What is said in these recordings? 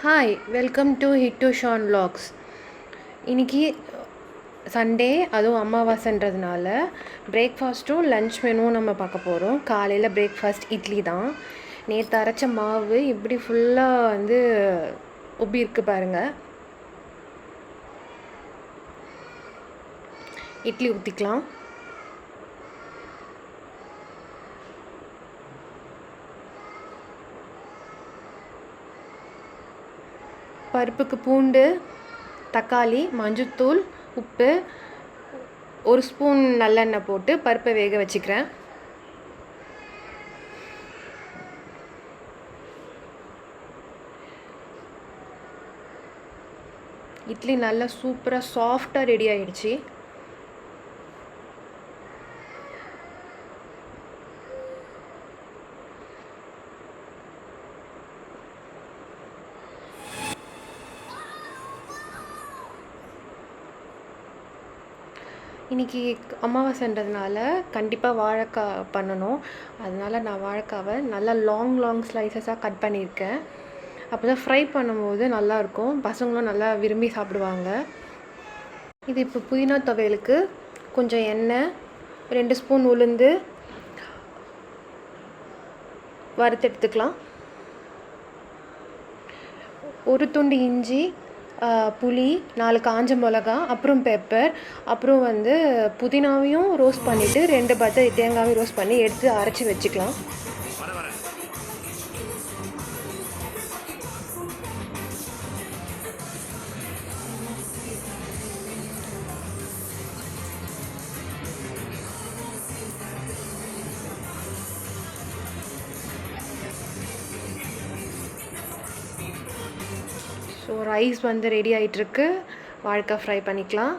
Hi welcome to hit to Shaan vlogs. இன்றைக்கி Sunday, அதுவும் அமாவாசைன்றதுனால பிரேக்ஃபாஸ்ட்டும் லன்ச் மெனுவும் நம்ம பார்க்க போகிறோம். காலையில் பிரேக்ஃபாஸ்ட் இட்லி தான். நேற்று அரைச்ச மாவு இப்படி ஃபுல்லாக உப்பி இருக்கு பாருங்கள். இட்லி ஊற்றிக்கலாம். பருப்புக்கு பூண்டு, தக்காளி, மஞ்சத்தூள், உப்பு, ஒரு ஸ்பூன் நல்லெண்ணெய் போட்டு பருப்பை வேக வச்சுக்கிறேன். இட்லி நல்லா சூப்பராக சாஃப்டாக ரெடி ஆயிடுச்சு. இன்றைக்கி அமாவாசைன்றதுனால கண்டிப்பாக வாழைக்காய் பண்ணணும். அதனால் நான் வாழைக்காவை நல்லா லாங் ஸ்லைசஸாக கட் பண்ணியிருக்கேன். அப்போ தான் ஃப்ரை பண்ணும்போது நல்லாயிருக்கும். பசங்களும் நல்லா விரும்பி சாப்பிடுவாங்க. இது இப்போ புதினா துவையலுக்கு கொஞ்சம் எண்ணெய், 2 ஸ்பூன் உளுந்து வறுத்து எடுத்துக்கலாம். ஒரு துண்டு இஞ்சி, புளி, 4 காஞ்ச மிளகா, அப்புறம் பெப்பர், அப்புறம் புதினாவையும் ரோஸ்ட் பண்ணிவிட்டு 2 பத்தை தேங்காயும் ரோஸ்ட் பண்ணி எடுத்து அரைச்சி வச்சுக்கலாம். ஸோ ரைஸ் ரெடி ஆகிட்டுருக்கு. வாழைக்காய் ஃப்ரை பண்ணிக்கலாம்.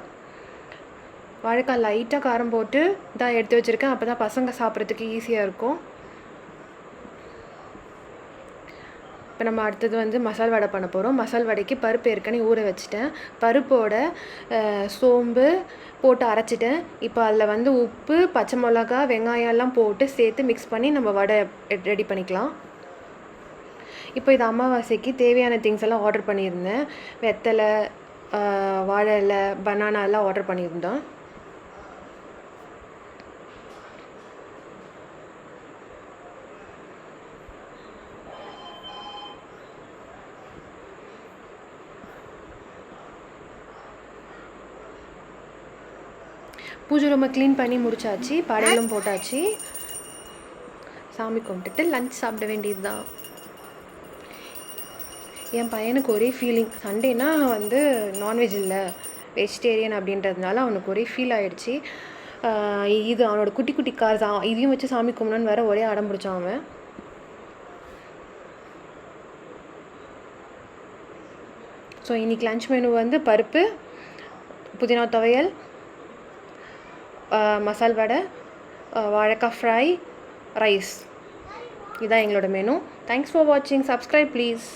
வாழைக்காய் லைட்டாக காரம் போட்டு தான் எடுத்து வச்சுருக்கேன். அப்போ தான் பசங்க சாப்பிட்றதுக்கு ஈஸியாக இருக்கும். இப்போ நம்ம அடுத்தது மசால் வடை பண்ண போகிறோம். மசால் வடைக்கு பருப்பு ஏற்கனவே ஊற வச்சுட்டேன். பருப்போட சோம்பு போட்டு அரைச்சிட்டேன். இப்போ அதில் உப்பு, பச்சை மிளகா, வெங்காயம்லாம் போட்டு சேர்த்து மிக்ஸ் பண்ணி நம்ம வடை ரெடி பண்ணிக்கலாம். இப்போ இது அமாவாசைக்கு தேவையான திங்ஸ் எல்லாம் ஆர்டர் பண்ணியிருந்தேன். வெத்தலை, வாழை இலை, பனானா எல்லாம் ஆர்டர் பண்ணியிருந்தோம். பூஜை ரூமை க்ளீன் பண்ணி முடிச்சாச்சு. படையலும் போட்டாச்சு. சாமி கும்பிட்டுட்டு லஞ்ச் சாப்பிட வேண்டியது தான். என் பையனுக்கு ஒரே ஃபீலிங், சண்டேனா நான்வெஜ் இல்லை, வெஜிடேரியன் அப்படின்றதுனால அவனுக்கு ஒரே ஃபீல் ஆகிடுச்சு. இது அவனோட குட்டி கார்ஸ், இதையும் வச்சு சாமி கும்பிடணுன்னு வேறு ஒரே அடம் பிடிச்சான் அவன். ஸோ இன்றைக்கி லன்ச் மெனு பருப்பு, புதினா துவையல், மசால் வடை, வாழைக்காய் ஃப்ரை, ரைஸ். இதுதான் எங்களோட மெனு. தேங்க்ஸ் ஃபார் வாட்சிங். Subscribe please.